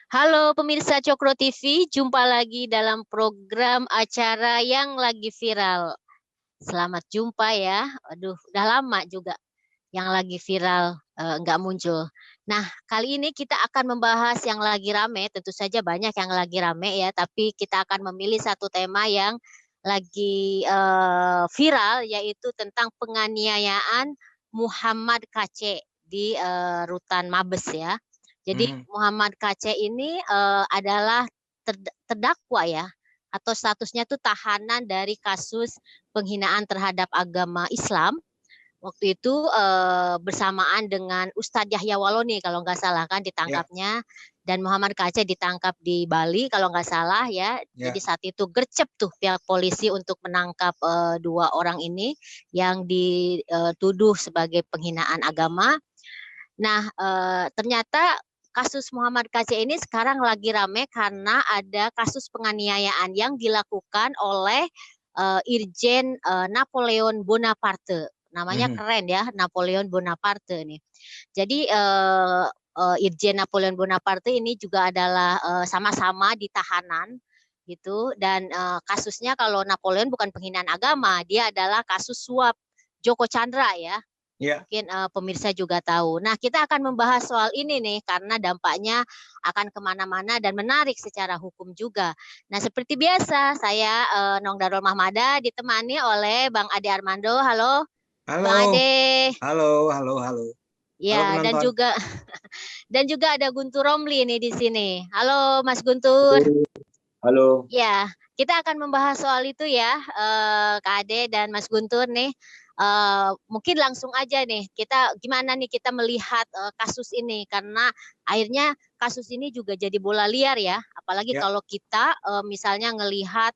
Halo pemirsa Cokro TV, jumpa lagi dalam program acara yang lagi viral. Selamat jumpa ya. Aduh, udah lama juga yang lagi viral nggak muncul. Nah, kali ini kita akan membahas yang lagi rame. Tentu saja banyak yang lagi rame ya, tapi kita akan memilih satu tema yang lagi viral, yaitu tentang penganiayaan Muhammad KC di Rutan Mabes ya. Jadi Mhm. Muhammad KC ini adalah terdakwa ya, atau statusnya tuh tahanan dari kasus penghinaan terhadap agama Islam. Waktu itu bersamaan dengan Ustadz Yahya Waloni kalau nggak salah kan Ya, ditangkapnya, dan Muhammad KC ditangkap di Bali kalau nggak salah ya. Jadi ya. saat itu gercep tuh pihak polisi untuk menangkap dua orang ini yang dituduh sebagai penghinaan agama. Nah, ternyata kasus Muhammad KC ini sekarang lagi rame karena ada kasus penganiayaan yang dilakukan oleh Irjen Napoleon Bonaparte. Namanya Mhm. keren ya, Napoleon Bonaparte nih. Jadi Irjen Napoleon Bonaparte ini juga adalah sama-sama di tahanan gitu, dan kasusnya kalau Napoleon bukan penghinaan agama, dia adalah kasus suap Joko Chandra ya. Ya. Mungkin pemirsa juga tahu. Nah, kita akan membahas soal ini nih, karena dampaknya akan kemana-mana dan menarik secara hukum juga. Nah, seperti biasa, saya Nong Darul Mahmada ditemani oleh Bang Ade Armando. Halo, Halo, Bang Ade. halo, halo, halo. Halo Ya, dan penonton. juga ada Guntur Romli nih di sini. Halo, Mas Guntur. Halo. Ya, kita akan membahas soal itu ya, Kak Ade dan Mas Guntur nih. Mungkin langsung aja nih, kita gimana nih kita melihat kasus ini, karena akhirnya kasus ini juga jadi bola liar ya. Apalagi Ya, kalau kita misalnya ngelihat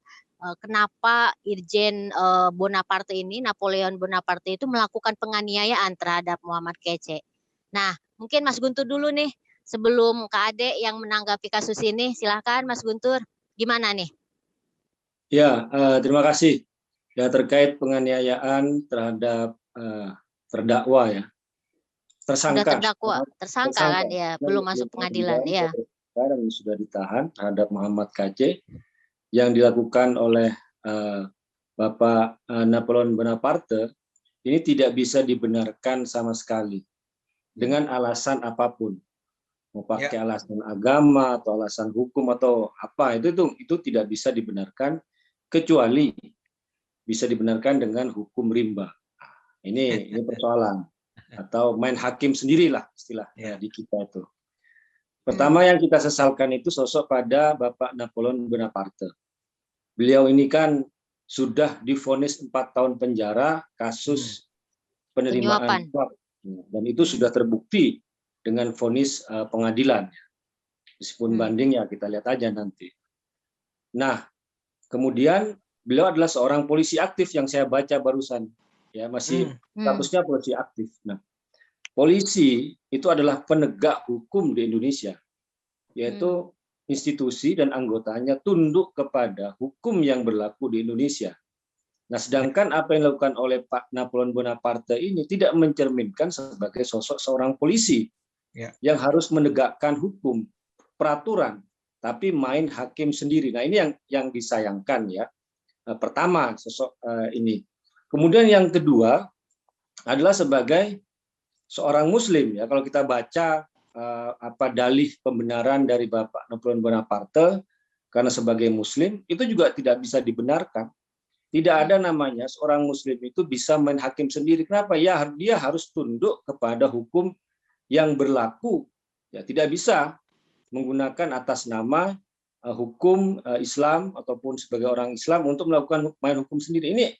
kenapa Irjen Bonaparte ini, Napoleon Bonaparte itu melakukan penganiayaan terhadap Muhammad Kece. Nah, mungkin Mas Guntur dulu nih, sebelum Kak Ade yang menanggapi kasus ini. Silahkan Mas Guntur. Gimana nih? ya. Terima kasih. Ya, terkait penganiayaan terhadap terdakwa ya, Udah tersangka, terdakwa, tersangka kan tersangka. ya, Yang belum masuk belum pernah pengadilan ditahan, ya. sekarang sudah ditahan terhadap Muhammad KC yang dilakukan oleh eh, Bapak Napoleon Bonaparte. Ini tidak bisa dibenarkan sama sekali dengan alasan apapun. Mau pakai alasan agama atau alasan hukum atau apa, itu tidak bisa dibenarkan, kecuali bisa dibenarkan dengan hukum rimba. Ini persoalan, atau main hakim sendirilah istilahnya di kita itu. Pertama yang kita sesalkan itu sosok pada Bapak Napoleon Bonaparte. Beliau ini kan sudah divonis 4 tahun penjara kasus penerimaan Penyuapan. suap, dan itu sudah terbukti dengan vonis pengadilan. Meskipun banding ya kita lihat aja nanti. Nah, kemudian beliau adalah seorang polisi aktif yang saya baca barusan. Ya, masih statusnya polisi aktif. Nah, polisi itu adalah penegak hukum di Indonesia, yaitu institusi dan anggotanya tunduk kepada hukum yang berlaku di Indonesia. Nah, sedangkan apa yang dilakukan oleh Pak Napoleon Bonaparte ini tidak mencerminkan sebagai sosok seorang polisi yang harus menegakkan hukum, peraturan, tapi main hakim sendiri. Nah, ini yang disayangkan ya. Pertama, sosok ini. Kemudian yang kedua adalah sebagai seorang Muslim ya. Kalau kita baca apa dalih pembenaran dari Bapak Napoleon Bonaparte, karena sebagai Muslim itu juga tidak bisa dibenarkan. Tidak ada namanya seorang Muslim itu bisa main hakim sendiri. Kenapa? Ya, dia harus tunduk kepada hukum yang berlaku. Ya, tidak bisa menggunakan atas nama hukum Islam ataupun sebagai orang Islam untuk melakukan main hukum sendiri. Ini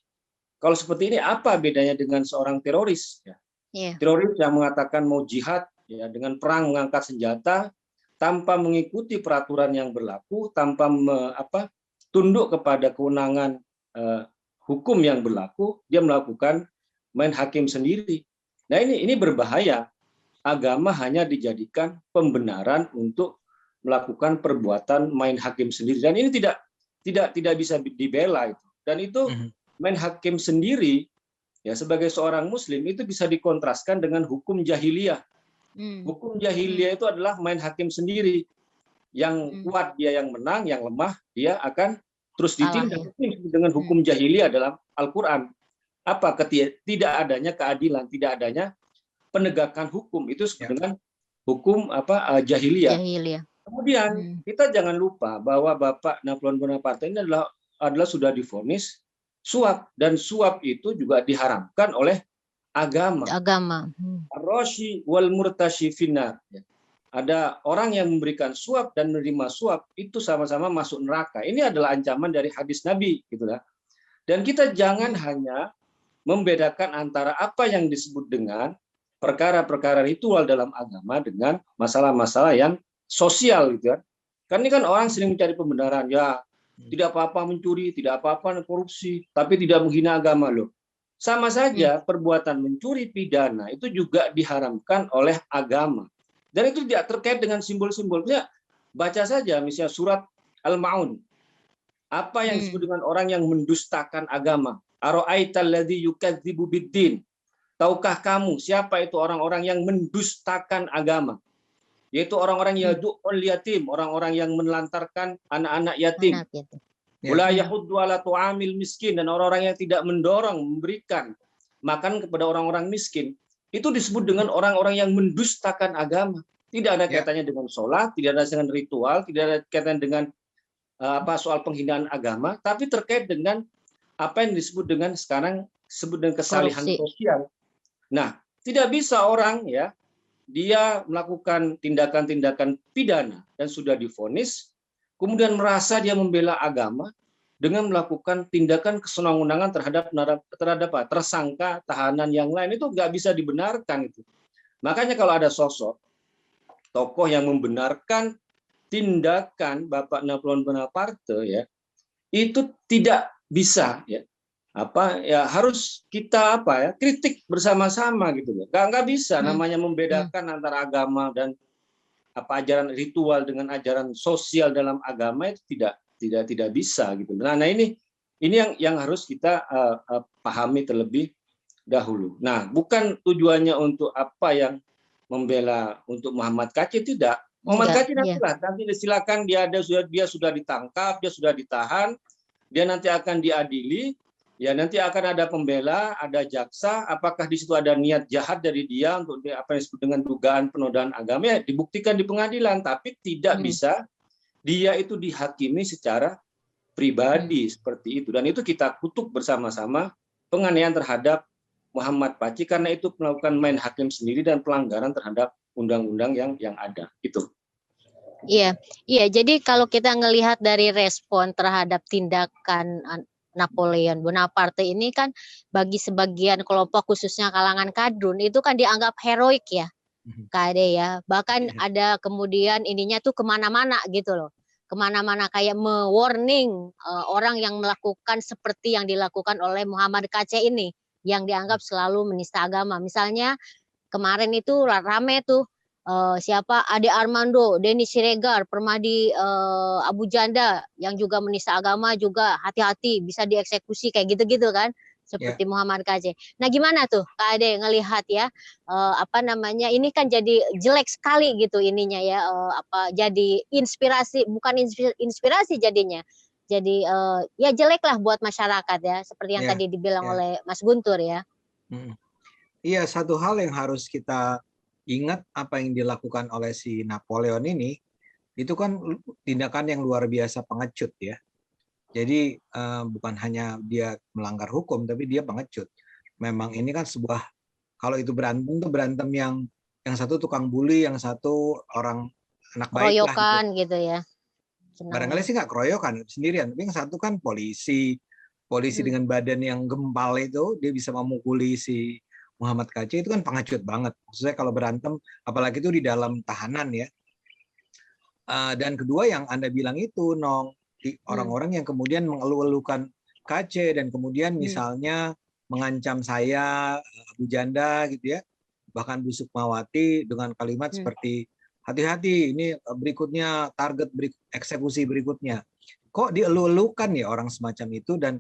kalau seperti ini apa bedanya dengan seorang teroris? Ya. Teroris yang mengatakan mau jihad ya, dengan perang mengangkat senjata tanpa mengikuti peraturan yang berlaku, tanpa tunduk kepada kewenangan hukum yang berlaku, dia melakukan main hakim sendiri. Nah, ini berbahaya. Agama hanya dijadikan pembenaran untuk melakukan perbuatan main hakim sendiri, dan ini tidak bisa dibela itu. Dan itu main hakim sendiri ya, sebagai seorang Muslim itu bisa dikontraskan dengan hukum jahiliyah. Hukum jahiliyah itu adalah main hakim sendiri. Yang kuat dia yang menang, yang lemah dia akan terus Kalah, ditindak. ya. Ini disebut dengan hukum jahiliyah dalam Al-Quran. Apa? Tidak adanya keadilan, tidak adanya penegakan hukum, itu disebut dengan hukum jahiliyah. Kemudian kita jangan lupa bahwa Bapak Napoleon Bonaparte ini adalah sudah divonis suap, dan suap itu juga diharamkan oleh agama. Ar-rashi wal murtashi finnar. Ada orang yang memberikan suap dan menerima suap itu sama-sama masuk neraka. Ini adalah ancaman dari hadis Nabi, gitu lah. Dan kita jangan hanya membedakan antara apa yang disebut dengan perkara-perkara ritual dalam agama dengan masalah-masalah yang sosial, gitu kan. Karena ini kan orang sering mencari pembenaran, ya tidak apa-apa mencuri, tidak apa-apa korupsi, tapi tidak menghina agama loh. Sama saja perbuatan mencuri pidana itu juga diharamkan oleh agama. Dan itu tidak terkait dengan simbol-simbol. Misalnya, baca saja misalnya surat Al-Ma'un. Apa yang disebut dengan orang yang mendustakan agama? Ara'aital ladzi yukadzibu biddin. Tahukah kamu siapa itu orang-orang yang mendustakan agama? Yaitu orang-orang yadu'ul yatim, orang-orang yang menelantarkan anak-anak yatim. Wala yahuddu ala tu'amil miskin, dan orang-orang yang tidak mendorong, memberikan makan kepada orang-orang miskin. Itu disebut dengan orang-orang yang mendustakan agama. Tidak ada kaitannya dengan sholat, tidak ada dengan ritual, tidak ada kaitannya dengan soal penghinaan agama, tapi terkait dengan apa yang disebut dengan sekarang disebut dengan kesalahan sosial. Nah, tidak bisa orang dia melakukan tindakan-tindakan pidana dan sudah divonis, kemudian merasa dia membela agama dengan melakukan tindakan kesenang-senangan terhadap tersangka, tahanan yang lain. Itu nggak bisa dibenarkan itu. Makanya kalau ada sosok tokoh yang membenarkan tindakan Bapak Napoleon Bonaparte, itu tidak bisa harus kita kritik bersama-sama gitu loh. Nggak bisa namanya membedakan antara agama dan ajaran ritual dengan ajaran sosial dalam agama, itu tidak bisa gitu. Nah ini yang harus kita pahami terlebih dahulu. Nah, bukan tujuannya untuk apa yang membela untuk Muhammad Kc, tidak. Muhammad Kc nanti silakan, dia sudah ditangkap, dia sudah ditahan, dia nanti akan diadili, nanti akan ada pembela, ada jaksa. Apakah di situ ada niat jahat dari dia untuk apa yang disebut dengan dugaan penodaan agama, dibuktikan di pengadilan, tapi tidak bisa dia itu dihakimi secara pribadi seperti itu. Dan itu kita kutuk bersama-sama penganiayaan terhadap Muhammad Kc, karena itu melakukan main hakim sendiri dan pelanggaran terhadap undang-undang yang ada. Itu. Iya. Jadi kalau kita ngelihat dari respon terhadap tindakan Napoleon Bonaparte ini kan, bagi sebagian kelompok khususnya kalangan kadrun itu kan dianggap heroik ya, Kade ya. Bahkan ada kemudian ininya tuh kemana-mana gitu loh. Kemana-mana kayak me-warning orang yang melakukan seperti yang dilakukan oleh Muhammad Kc ini, yang dianggap selalu menista agama. Misalnya kemarin itu rame tuh siapa Ade Armando, Denny Siregar, Permadi Abu Janda yang juga menista agama, juga hati-hati bisa dieksekusi kayak gitu-gitu kan, seperti Muhammad Kc. Nah gimana tuh Kak Ade ngelihat ya, ini kan jadi jelek sekali gitu ininya ya, jadi inspirasi, bukan inspirasi jadinya, jadi ya jelek lah buat masyarakat ya, seperti yang tadi dibilang oleh Mas Guntur ya. Iya, satu hal yang harus kita ingat, apa yang dilakukan oleh si Napoleon ini, itu kan tindakan yang luar biasa pengecut ya. Jadi bukan hanya dia melanggar hukum, tapi dia pengecut. Memang ini kan sebuah, kalau itu berantem tuh berantem yang satu tukang bully, yang satu orang anak baik lah gitu ya. Barangkali sih nggak keroyokan sendirian, tapi yang satu kan polisi dengan badan yang gempal itu, dia bisa memukuli si Muhammad Kc, itu kan pengecut banget. Maksudnya kalau berantem, apalagi itu di dalam tahanan ya. Dan kedua yang Anda bilang itu, Nong, orang-orang yang kemudian mengeluh-elukan Kc dan kemudian misalnya mengancam saya, Abu Janda gitu ya, bahkan Bu Sukmawati dengan kalimat seperti hati-hati, ini berikutnya target eksekusi berikutnya. Kok dielu-elukan ya orang semacam itu, dan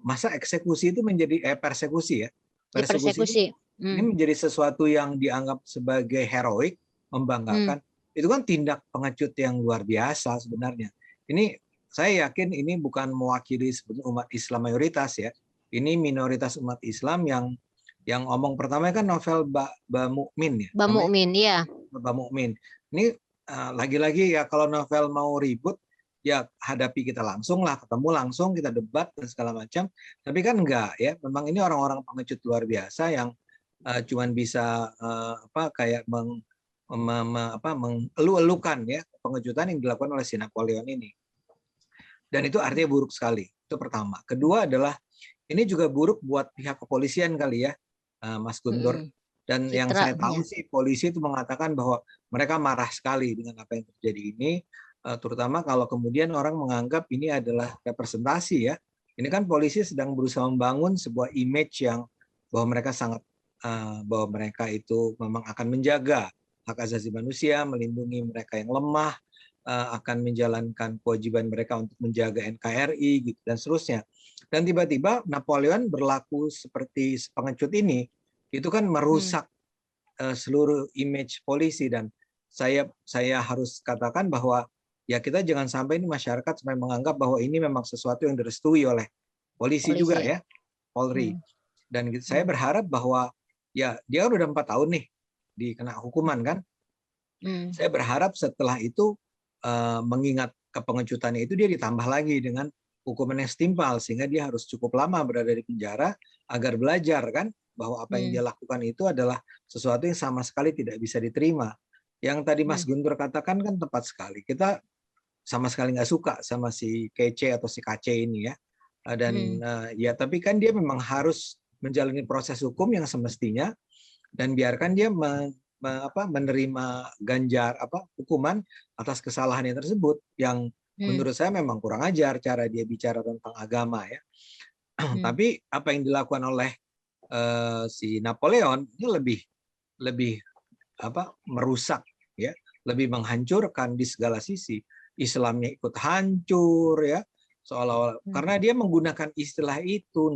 masa eksekusi itu menjadi persekusi ya. Persekusi ini menjadi sesuatu yang dianggap sebagai heroik, membanggakan. itu kan tindak pengecut yang luar biasa sebenarnya. Ini saya yakin ini bukan mewakili umat Islam mayoritas ya. Ini minoritas umat Islam yang omong pertama kan novel Mbak Mukmin ya. Mbak Mukmin ya. Mbak Mukmin. Ini lagi-lagi ya kalau novel mau ribut ya hadapi kita langsung lah, ketemu langsung, kita debat dan segala macam. Tapi kan enggak ya. Memang ini orang-orang pengecut luar biasa yang cuman bisa kayak mengeluh-elukan ya pengejutan yang dilakukan oleh si Napoleon ini. Dan itu artinya buruk sekali. Itu pertama. Kedua adalah ini juga buruk buat pihak kepolisian kali ya, Mas Guntur. Dan yang saya tahu sih polisi itu mengatakan bahwa mereka marah sekali dengan apa yang terjadi ini, terutama kalau kemudian orang menganggap ini adalah representasi ya. Ini kan polisi sedang berusaha membangun sebuah image yang bahwa mereka bahwa mereka itu memang akan menjaga hak asasi manusia, melindungi mereka yang lemah, akan menjalankan kewajiban mereka untuk menjaga NKRI gitu dan seterusnya. Dan tiba-tiba Napoleon berlaku seperti pengecut ini, itu kan merusak seluruh image polisi. Dan saya harus katakan bahwa ya kita jangan sampai ini masyarakat sampai menganggap bahwa ini memang sesuatu yang direstui oleh polisi juga ya, Polri. Dan saya berharap bahwa ya dia udah 4 tahun nih dikena hukuman kan. Saya berharap setelah itu mengingat kepengecutannya itu dia ditambah lagi dengan hukuman yang setimpal sehingga dia harus cukup lama berada di penjara agar belajar kan bahwa apa yang dia lakukan itu adalah sesuatu yang sama sekali tidak bisa diterima. Yang tadi Mas Guntur katakan kan tepat sekali. Kita sama sekali nggak suka sama si Kece atau si Kace ini ya. Dan ya tapi kan dia memang harus menjalani proses hukum yang semestinya dan biarkan dia menerima hukuman atas kesalahannya tersebut yang menurut saya memang kurang ajar cara dia bicara tentang agama ya. Tapi apa yang dilakukan oleh si Napoleon ini lebih merusak ya, lebih menghancurkan di segala sisi. Islamnya ikut hancur ya, seolah-olah karena dia menggunakan istilah itu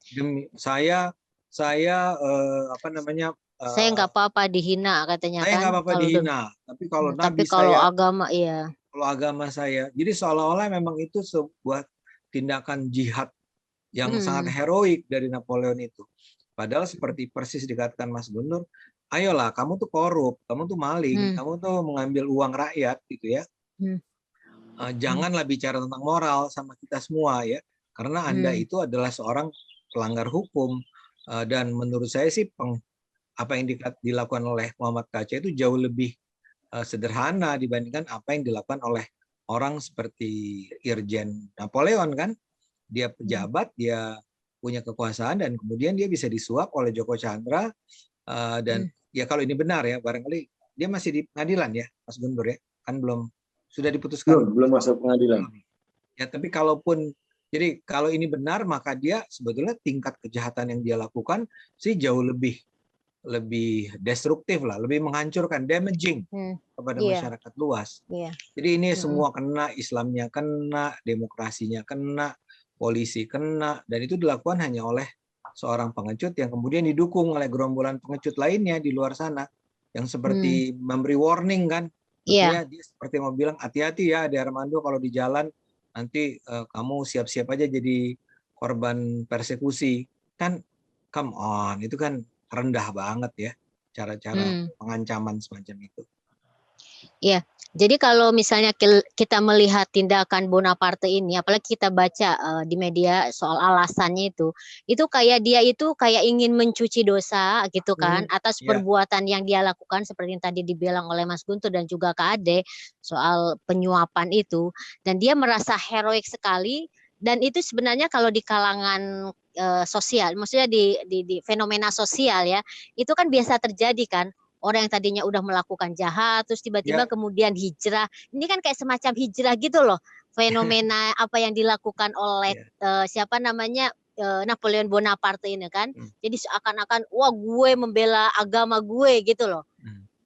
demi saya saya nggak apa-apa dihina katanya saya kan. nggak apa-apa dihina, tapi kalau tapi nabi kalau saya, agama kalau agama saya, jadi seolah-olah memang itu sebuah tindakan jihad yang sangat heroik dari Napoleon itu. Padahal seperti persis dikatakan Mas Guntur, ayolah kamu tuh korup, kamu tuh maling, kamu tuh mengambil uang rakyat gitu ya. Janganlah bicara tentang moral sama kita semua ya, karena Anda itu adalah seorang pelanggar hukum. Dan menurut saya sih apa yang dilakukan oleh Muhammad Kaca itu jauh lebih sederhana dibandingkan apa yang dilakukan oleh orang seperti Irjen Napoleon kan. Dia pejabat, dia punya kekuasaan dan kemudian dia bisa disuap oleh Joko Chandra dan ya kalau ini benar ya barangkali dia masih di pengadilan ya Mas Guntur ya, kan belum sudah diputuskan belum masuk pengadilan ya. Tapi kalaupun jadi kalau ini benar maka dia sebetulnya tingkat kejahatan yang dia lakukan sih jauh lebih destruktif lah, lebih menghancurkan, damaging kepada masyarakat luas. Jadi ini semua kena, Islamnya kena, demokrasinya kena, polisi kena, dan itu dilakukan hanya oleh seorang pengecut yang kemudian didukung oleh gerombolan pengecut lainnya di luar sana yang seperti memberi warning kan. Artinya dia seperti mau bilang hati-hati ya Ade Armando kalau di jalan nanti kamu siap-siap aja jadi korban persekusi. Kan come on, itu kan rendah banget ya cara-cara pengancaman semacam itu. Iya, jadi kalau misalnya kita melihat tindakan Bonaparte ini, apalagi kita baca di media soal alasannya itu kayak dia itu kayak ingin mencuci dosa gitu kan atas perbuatan yang dia lakukan seperti yang tadi dibilang oleh Mas Guntur dan juga Kak Ade soal penyuapan itu, dan dia merasa heroik sekali. Dan itu sebenarnya kalau di kalangan sosial, maksudnya di fenomena sosial ya, itu kan biasa terjadi kan. Orang yang tadinya udah melakukan jahat, terus tiba-tiba kemudian hijrah. Ini kan kayak semacam hijrah gitu loh. Fenomena apa yang dilakukan oleh siapa namanya Napoleon Bonaparte ini kan. Jadi seakan-akan wah gue membela agama gue gitu loh.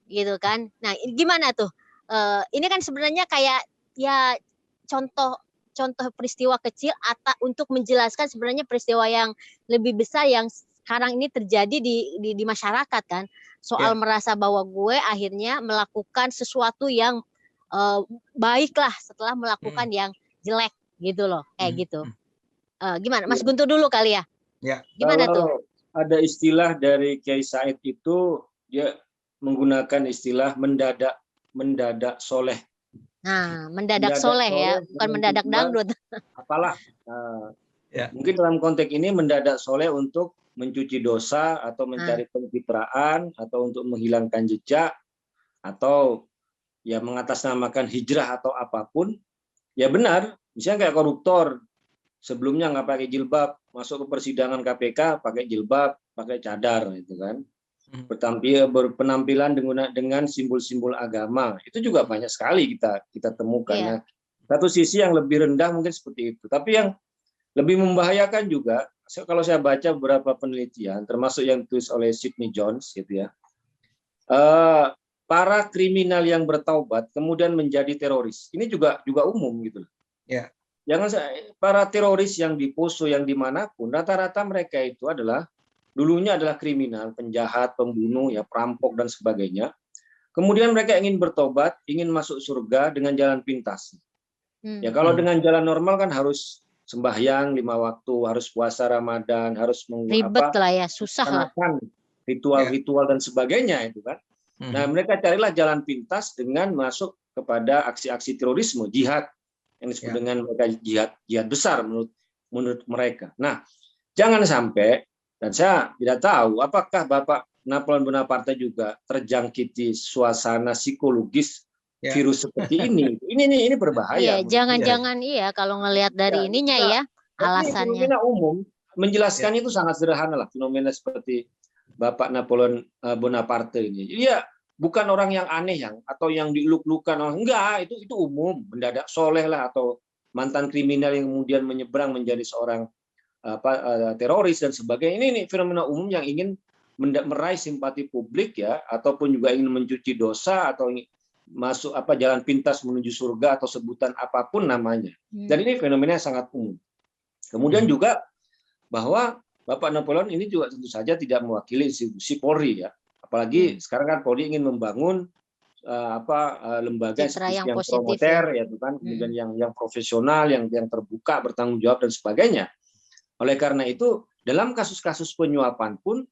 Gitu kan. Nah gimana tuh? Ini kan sebenarnya kayak ya contoh peristiwa kecil untuk menjelaskan sebenarnya peristiwa yang lebih besar yang sekarang ini terjadi di masyarakat kan, soal merasa bahwa gue akhirnya melakukan sesuatu yang baik lah setelah melakukan yang jelek gitu loh, kayak gitu. Gimana Mas Guntur dulu kali ya? Gimana tuh? Kalau ada istilah dari Kiai Said itu, dia menggunakan istilah mendadak soleh. Nah, mendadak soleh ya, bukan mendadak dangdut. Apalah. Mungkin dalam konteks ini mendadak soleh untuk mencuci dosa atau mencari pencitraan atau untuk menghilangkan jejak atau ya mengatasnamakan hijrah atau apapun. Ya benar, misalnya kayak koruptor sebelumnya nggak pakai jilbab, masuk ke persidangan KPK pakai jilbab, pakai cadar, itu kan. Berpenampilan dengan simbol-simbol agama, itu juga banyak sekali kita temukan. Nah, satu sisi yang lebih rendah mungkin seperti itu, tapi yang lebih membahayakan juga, kalau saya baca beberapa penelitian, termasuk yang ditulis oleh Sidney Jones, gitu ya, para kriminal yang bertaubat kemudian menjadi teroris, ini juga umum gitu loh. Jangan para teroris yang di Poso yang dimanapun, rata-rata mereka itu dulunya adalah kriminal, penjahat, pembunuh, ya perampok dan sebagainya. Kemudian mereka ingin bertobat, ingin masuk surga dengan jalan pintas. Ya kalau dengan jalan normal kan harus sembahyang 5 waktu, harus puasa Ramadan, harus ribet lah ya, susah lah. Ritual-ritual dan sebagainya itu kan. Nah mereka carilah jalan pintas dengan masuk kepada aksi-aksi terorisme, jihad yang disebut dengan mereka jihad besar menurut mereka. Nah jangan sampai, dan saya tidak tahu apakah Bapak Napoleon Bonaparte juga terjangkiti suasana psikologis virus seperti ini. Ini berbahaya. Iya, jangan-jangan kalau ngelihat dari ininya ya alasannya. Fenomena umum menjelaskan itu sangat sederhana lah, fenomena seperti Bapak Napoleon Bonaparte ini. Dia bukan orang yang aneh atau yang dieluk-elukan, enggak, itu umum, mendadak soleh lah, atau mantan kriminal yang kemudian menyeberang menjadi seorang teroris dan sebagainya. Ini fenomena umum yang ingin meraih simpati publik ya, ataupun juga ingin mencuci dosa atau masuk jalan pintas menuju surga atau sebutan apapun namanya. Dan ini fenomena sangat umum. Kemudian juga bahwa Bapak Napoleon ini juga tentu saja tidak mewakili institusi Polri ya. Apalagi sekarang kan Polri ingin membangun lembaga yang promoter ya, kan, kemudian yang profesional, yang terbuka, bertanggung jawab dan sebagainya. Oleh karena itu, dalam kasus-kasus penyuapan pun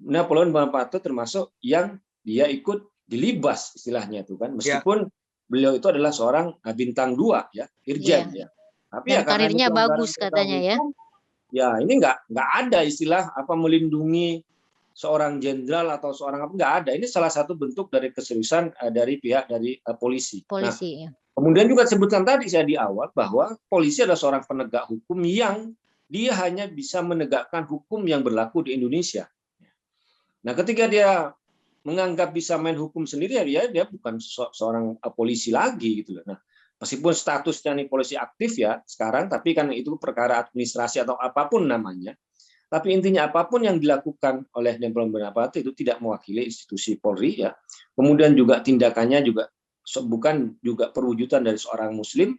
Napoleon Bonaparte termasuk yang dia ikut dilibas istilahnya itu kan, meskipun beliau itu adalah seorang bintang 2 ya, irjen ya. Tapi dan karirnya bagus katanya ya. Ya ini nggak ada istilah melindungi seorang jenderal atau seorang nggak ada. Ini salah satu bentuk dari keseriusan dari pihak dari polisi. Nah, kemudian juga sebutkan tadi saya di awal bahwa polisi adalah seorang penegak hukum yang dia hanya bisa menegakkan hukum yang berlaku di Indonesia. Nah, ketika dia menganggap bisa main hukum sendiri, dia bukan seorang polisi lagi gitu loh. Nah, meskipun statusnya nih polisi aktif ya sekarang, tapi kan itu perkara administrasi atau apapun namanya. Tapi intinya apapun yang dilakukan oleh Napoleon Bonaparte itu tidak mewakili institusi Polri ya. Kemudian juga tindakannya juga bukan juga perwujudan dari seorang Muslim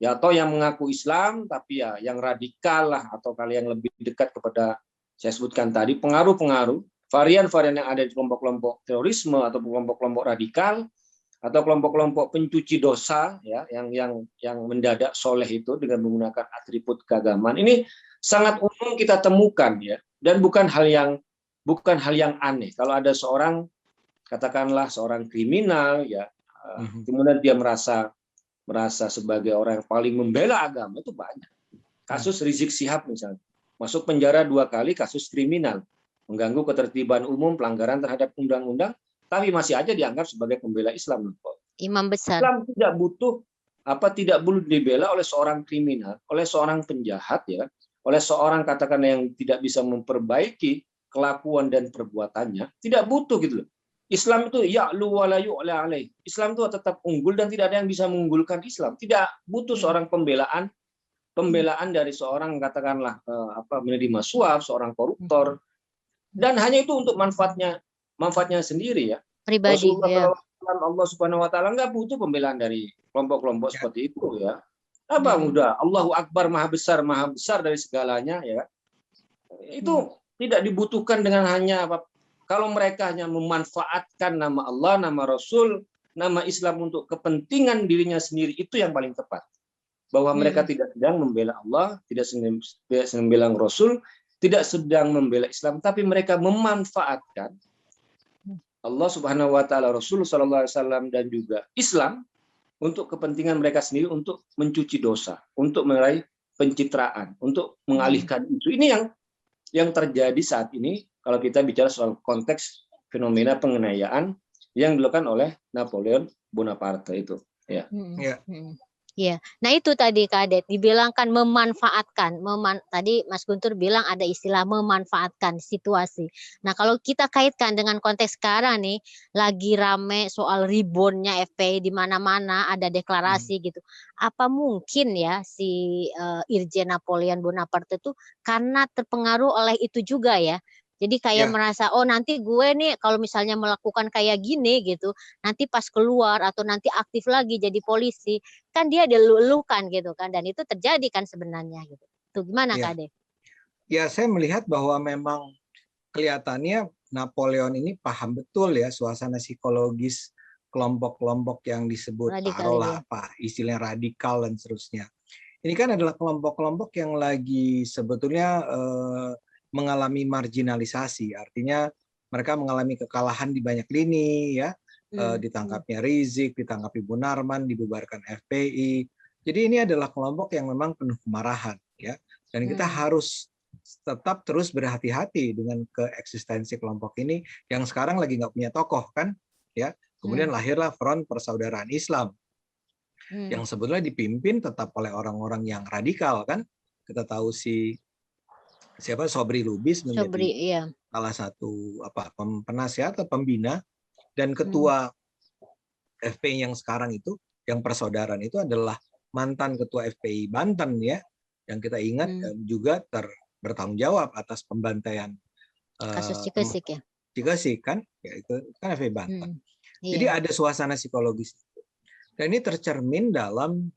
ya, atau yang mengaku Islam tapi ya yang radikal lah, atau kalian yang lebih dekat kepada saya sebutkan tadi pengaruh-pengaruh varian-varian yang ada di kelompok-kelompok terorisme atau kelompok-kelompok radikal atau kelompok-kelompok pencuci dosa ya, yang mendadak soleh itu dengan menggunakan atribut keagamaan. Ini sangat umum kita temukan ya, dan bukan hal yang aneh kalau ada seorang, katakanlah seorang kriminal ya, kemudian dia merasa sebagai orang yang paling membela agama. Itu banyak kasus. Rizik Syihab misalnya masuk penjara 2 kali kasus kriminal, mengganggu ketertiban umum, pelanggaran terhadap undang-undang, tapi masih aja dianggap sebagai pembela Islam. Imam besar. Islam tidak boleh dibela oleh seorang kriminal, oleh seorang penjahat ya, oleh seorang katakanlah yang tidak bisa memperbaiki kelakuan dan perbuatannya, tidak butuh gitu loh. Islam itu ya'lu wa la yu'la alaih. Islam itu tetap unggul dan tidak ada yang bisa mengunggulkan Islam. Tidak butuh seorang pembelaan dari seorang katakanlah menerima suap, seorang koruptor, dan hanya itu untuk manfaatnya sendiri ya. Pribadi ya. Allah Subhanahu wa taala nggak butuh pembelaan dari kelompok-kelompok seperti itu ya. Udah Allahu Akbar, maha besar dari segalanya ya. Itu Tidak dibutuhkan dengan hanya apa. Kalau mereka hanya memanfaatkan nama Allah, nama Rasul, nama Islam untuk kepentingan dirinya sendiri, itu yang paling tepat. Bahwa mereka tidak sedang membela Allah, tidak sedang membela Rasul, tidak sedang membela Islam, tapi mereka memanfaatkan Allah Subhanahu wa taala, Rasul sallallahu alaihi wasallam, dan juga Islam untuk kepentingan mereka sendiri, untuk mencuci dosa, untuk meraih pencitraan, untuk mengalihkan itu. Ini yang terjadi saat ini kalau kita bicara soal konteks fenomena penganiayaan yang dilakukan oleh Napoleon Bonaparte itu. Ya. Iya. Nah itu tadi Kak Adet dibilangkan memanfaatkan. Tadi Mas Guntur bilang ada istilah memanfaatkan situasi. Nah kalau kita kaitkan dengan konteks sekarang nih, lagi rame soal ribonnya FPI di mana-mana, ada deklarasi gitu. Apa mungkin ya si Irjen Napoleon Bonaparte itu karena terpengaruh oleh itu juga ya? Jadi kayak merasa, oh nanti gue nih kalau misalnya melakukan kayak gini gitu, nanti pas keluar atau nanti aktif lagi jadi polisi, kan dia dilulukan gitu kan, dan itu terjadi kan sebenarnya gitu. Itu gimana Kak Ade? Ya, saya melihat bahwa memang kelihatannya Napoleon ini paham betul ya suasana psikologis kelompok-kelompok yang disebut taruhlah apa istilahnya radikal dan seterusnya. Ini kan adalah kelompok-kelompok yang lagi sebetulnya mengalami marginalisasi, artinya mereka mengalami kekalahan di banyak lini ya. Ditangkapnya Rizik, ditangkap Ibu Narman, dibubarkan FPI. Jadi ini adalah kelompok yang memang penuh kemarahan ya. Dan kita harus tetap terus berhati-hati dengan keeksistensi kelompok ini yang sekarang lagi nggak punya tokoh kan ya. Kemudian lahirlah Front Persaudaraan Islam yang sebetulnya dipimpin tetap oleh orang-orang yang radikal kan. Kita tahu Sobri Lubis menjadi salah satu penasehat atau pembina, dan ketua FPI yang sekarang itu yang persaudaraan itu adalah mantan ketua FPI Banten ya, yang kita ingat juga bertanggung jawab atas pembantaian kasus Cikesik ya. Cikesik kan, ya itu kan FPI Banten. Jadi ada suasana psikologis dan ini tercermin dalam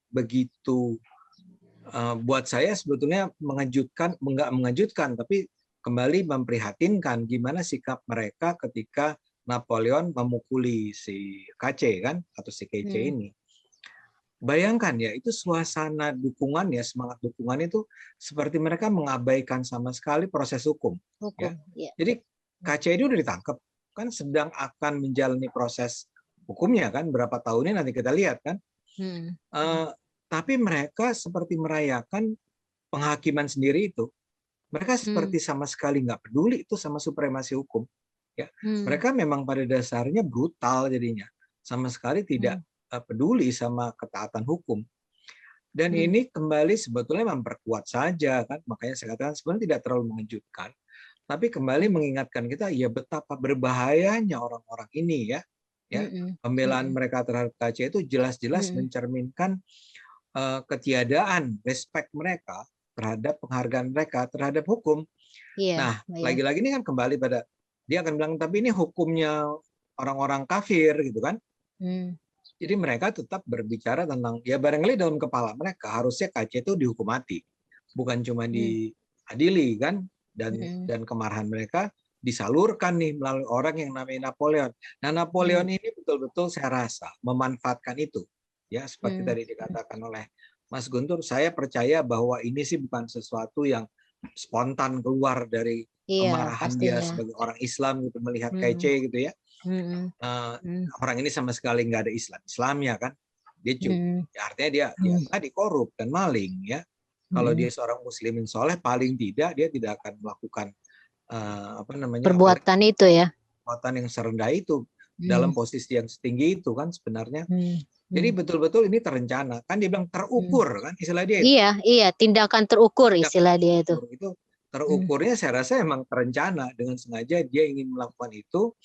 begitu buat saya sebetulnya mengejutkan, enggak mengejutkan, tapi kembali memprihatinkan gimana sikap mereka ketika Napoleon memukuli si KC kan, atau si KC ini. Bayangkan ya, itu suasana dukungan ya, semangat dukungan itu seperti mereka mengabaikan sama sekali proses hukum. Ya. Jadi KC itu udah ditangkap, kan sedang akan menjalani proses hukumnya kan, berapa tahunnya nanti kita lihat kan. Tapi mereka seperti merayakan penghakiman sendiri itu. Mereka seperti sama sekali nggak peduli itu sama supremasi hukum. Ya, mereka memang pada dasarnya brutal jadinya, sama sekali tidak peduli sama ketaatan hukum. Dan ini kembali sebetulnya memperkuat saja kan, makanya saya katakan sebenarnya tidak terlalu mengejutkan, tapi kembali mengingatkan kita ya betapa berbahayanya orang-orang ini ya. Pembelaan mereka terhadap KC itu jelas-jelas mencerminkan ketiadaan respect mereka terhadap penghargaan mereka terhadap hukum. Nah, lagi-lagi ini kan kembali pada dia akan bilang tapi ini hukumnya orang-orang kafir gitu kan. Jadi mereka tetap berbicara tentang ya barangkali dalam kepala mereka harusnya KC itu dihukum mati, bukan cuma diadili kan, dan kemarahan mereka disalurkan nih melalui orang yang namanya Napoleon. Nah, Napoleon ini betul-betul saya rasa memanfaatkan itu. Ya, seperti tadi dikatakan oleh Mas Guntur, saya percaya bahwa ini sih bukan sesuatu yang spontan keluar dari kemarahan dia sebagai orang Islam gitu melihat KC gitu ya. Orang ini sama sekali nggak ada Islamnya kan. Dia cuma artinya dia tadi korup dan maling ya. Kalau dia seorang muslimin soleh paling tidak dia tidak akan melakukan perbuatan itu ya. Perbuatan yang serendah itu dalam posisi yang setinggi itu kan sebenarnya. Jadi betul-betul ini terencana. Kan dia bilang terukur kan istilah dia. Iya, tindakan terukur istilah dia itu. Itu terukurnya saya rasa emang terencana, dengan sengaja dia ingin melakukan itu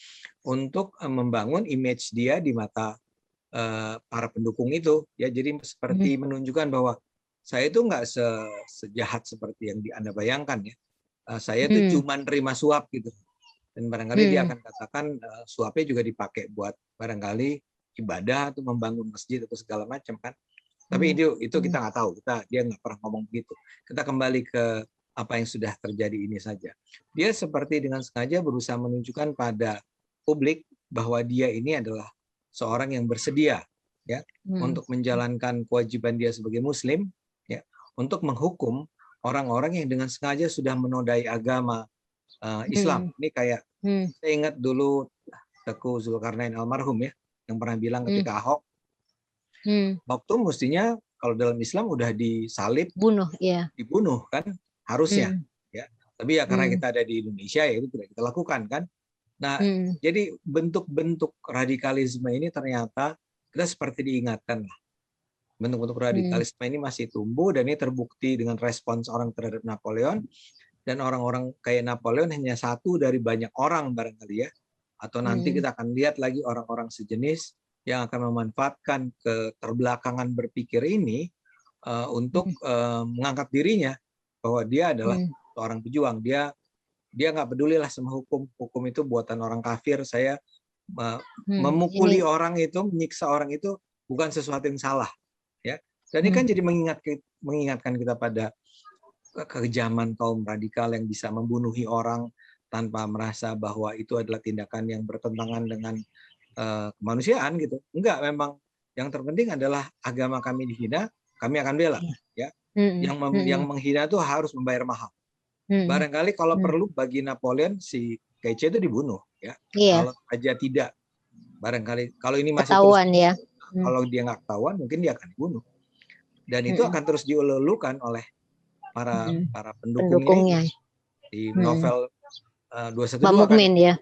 untuk membangun image dia di mata para pendukung itu. Ya, jadi seperti menunjukkan bahwa saya itu nggak sejahat seperti yang Anda bayangkan ya. Saya itu cuma nerima suap gitu. Dan barangkali dia akan katakan suapnya juga dipakai buat barangkali ibadah atau membangun masjid atau segala macam kan. Tapi itu kita nggak tahu. Dia nggak pernah ngomong begitu. Kita kembali ke apa yang sudah terjadi ini saja. Dia seperti dengan sengaja berusaha menunjukkan pada publik bahwa dia ini adalah seorang yang bersedia ya untuk menjalankan kewajiban dia sebagai muslim ya, untuk menghukum orang-orang yang dengan sengaja sudah menodai agama Islam. Ini kayak saya ingat dulu Teguh Zulkarnain almarhum ya, yang pernah bilang ketika Ahok waktu mestinya kalau dalam Islam udah disalib, dibunuh kan harusnya ya. Tapi ya karena kita ada di Indonesia ya itu tidak kita lakukan kan. Nah, jadi bentuk-bentuk radikalisme ini ternyata kita seperti diingatkan lah. Bentuk-bentuk radikalisme ini masih tumbuh dan ini terbukti dengan respons orang terhadap Napoleon, dan orang-orang kayak Napoleon hanya satu dari banyak orang barangkali ya. Atau nanti kita akan lihat lagi orang-orang sejenis yang akan memanfaatkan keterbelakangan berpikir ini untuk mengangkat dirinya bahwa dia adalah seorang pejuang. Dia nggak peduli lah sama hukum itu buatan orang kafir. Saya memukuli orang itu, menyiksa orang itu bukan sesuatu yang salah ya. Dan ini kan jadi mengingatkan kita pada kekejaman kaum radikal yang bisa membunuhi orang tanpa merasa bahwa itu adalah tindakan yang bertentangan dengan kemanusiaan gitu. Enggak, memang yang terpenting adalah agama kami dihina, kami akan bela ya. Yang menghina itu harus membayar mahal. Barangkali kalau perlu bagi Napoleon si Kece itu dibunuh ya. Kalau aja tidak, barangkali kalau ini masih ketahuan terus, ya. Kalau dia nggak ketahuan mungkin dia akan dibunuh. Dan itu akan terus dielulukan oleh para pendukungnya ini. Di novel 212 kan ya.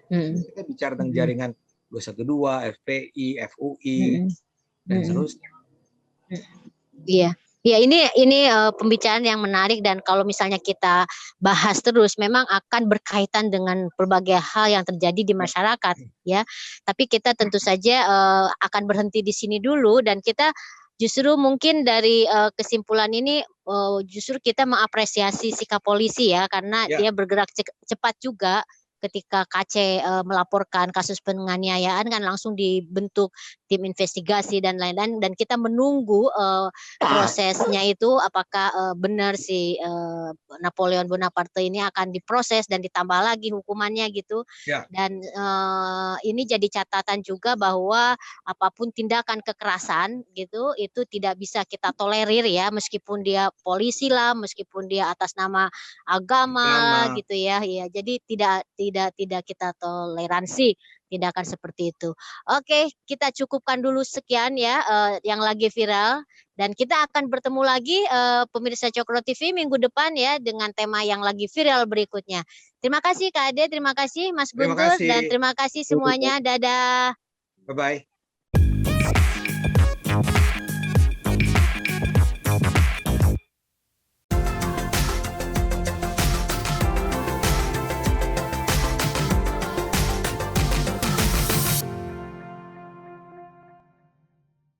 Kita bicara tentang jaringan 212, FPI, FUI dan seterusnya. Iya. Ya, ini pembicaraan yang menarik, dan kalau misalnya kita bahas terus memang akan berkaitan dengan berbagai hal yang terjadi di masyarakat ya. Tapi kita tentu saja akan berhenti di sini dulu, dan kita justru mungkin dari kesimpulan ini justru kita mengapresiasi sikap polisi ya, karena dia bergerak cepat juga. Ketika KC melaporkan kasus penganiayaan kan langsung dibentuk tim investigasi dan lain-lain, dan kita menunggu prosesnya itu apakah benar si Napoleon Bonaparte ini akan diproses dan ditambah lagi hukumannya gitu. Dan ini jadi catatan juga bahwa apapun tindakan kekerasan gitu itu tidak bisa kita tolerir ya, meskipun dia polisi lah, meskipun dia atas nama agama gitu ya. Ya, jadi tidak kita toleransi tindakan seperti itu. Oke, kita cukupkan dulu sekian ya yang lagi viral, dan kita akan bertemu lagi pemirsa Cokro TV minggu depan ya dengan tema yang lagi viral berikutnya. Terima kasih Kak Ade, terima kasih Mas Guntur, dan terima kasih semuanya. Dadah. Bye-bye.